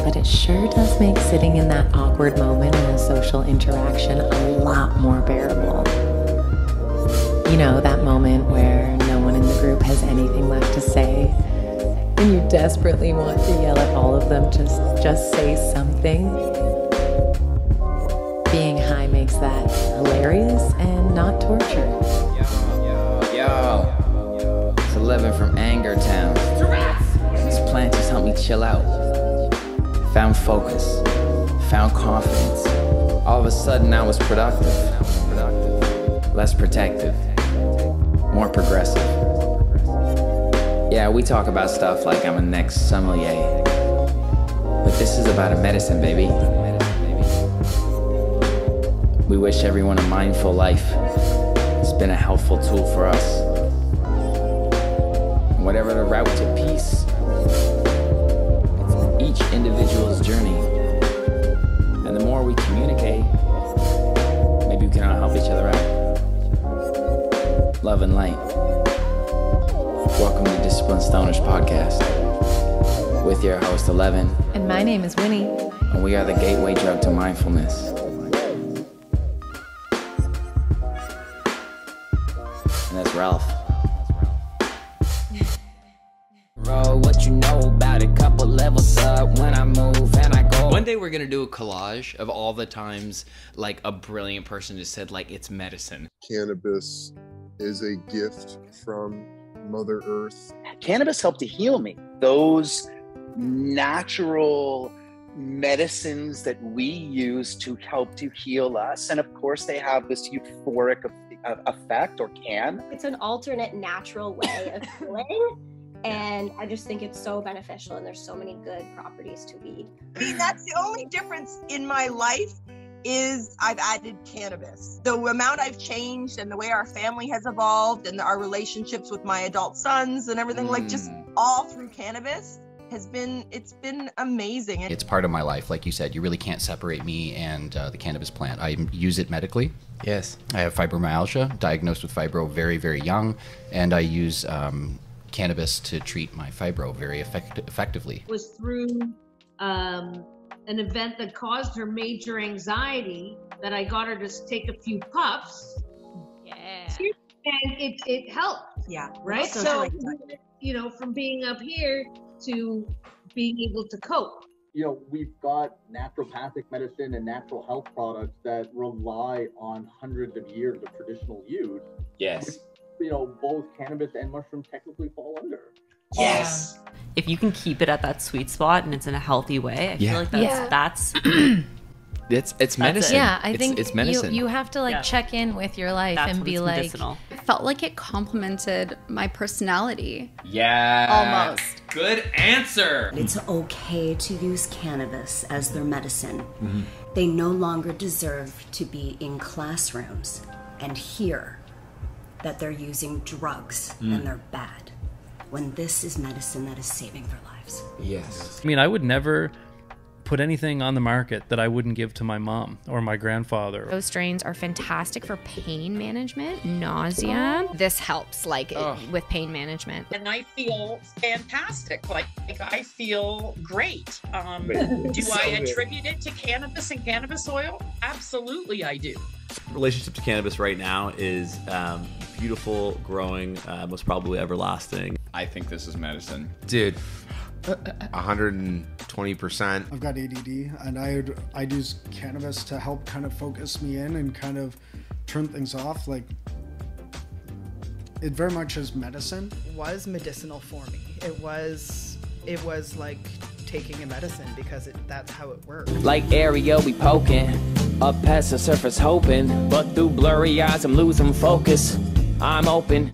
but it sure does make sitting in that awkward moment in a social interaction a lot more bearable. You know, that moment where no one in the group has anything left to say, and you desperately want to yell at all of them, just say something. Being high makes that hilarious and not torture. Yo. It's Ellevan from Anger Town. These plants just help me chill out. Found focus. Found confidence. All of a sudden I was productive. Less protective. More progressive. Yeah, we talk about stuff like I'm a next sommelier. But this is about a medicine, baby. We wish everyone a mindful life. It's been a helpful tool for us. And whatever the route to peace, it's each individual's journey. And the more we communicate, maybe we can all help each other out. Love and light. Welcome to Discipline Stoners Podcast with your host Ellevan. And my name is Winnie. And we are the gateway drug to mindfulness. And that's Ralph. Bro, what you know about it? Couple levels up when I move and I go. One day we're gonna do a collage of all the times like a brilliant person just said like it's medicine. Cannabis is a gift from Mother Earth. Cannabis helped to heal me. Those natural medicines that we use to help to heal us. And of course, they have this euphoric effect, or can. It's an alternate natural way of healing. And I just think it's so beneficial, and there's so many good properties to weed. See, that's the only difference in my life is I've added cannabis. The amount I've changed and the way our family has evolved and our relationships with my adult sons and everything, like just all through cannabis it's been amazing. It's part of my life. Like you said, you really can't separate me and the cannabis plant. I use it medically. Yes. I have fibromyalgia, diagnosed with fibro very, very young, and I use cannabis to treat my fibro very effectively. It was through an event that caused her major anxiety that I got her to take a few puffs. Yeah. And it helped. Yeah. Right? So, you know, from being up here to being able to cope. You know, we've got naturopathic medicine and natural health products that rely on hundreds of years of traditional use. Yes. Which, you know, both cannabis and mushrooms technically fall under. Yes. If you can keep it at that sweet spot and it's in a healthy way, I feel like that's it's medicine. Yeah, I think it's medicine. You have to check in with your life and be like, medicinal. It felt like it complemented my personality. Yeah. Almost. Good answer. It's okay to use cannabis as their medicine. Mm-hmm. They no longer deserve to be in classrooms and hear that they're using drugs and they're bad, when this is medicine that is saving their lives. Yes. I mean, I would never put anything on the market that I wouldn't give to my mom or my grandfather. Those strains are fantastic for pain management, nausea. This helps with pain management. And I feel fantastic. Like I feel great. Do I attribute it to cannabis and cannabis oil? Absolutely, I do. Relationship to cannabis right now is beautiful, growing, most probably everlasting. I think this is medicine. Dude, 120%. I've got ADD, and I'd use cannabis to help kind of focus me in and kind of turn things off. Like, it very much is medicine. It was medicinal for me. It was like taking a medicine because that's how it works. Like Ariel, we poking up past the surface hoping, but through blurry eyes I'm losing focus. I'm open.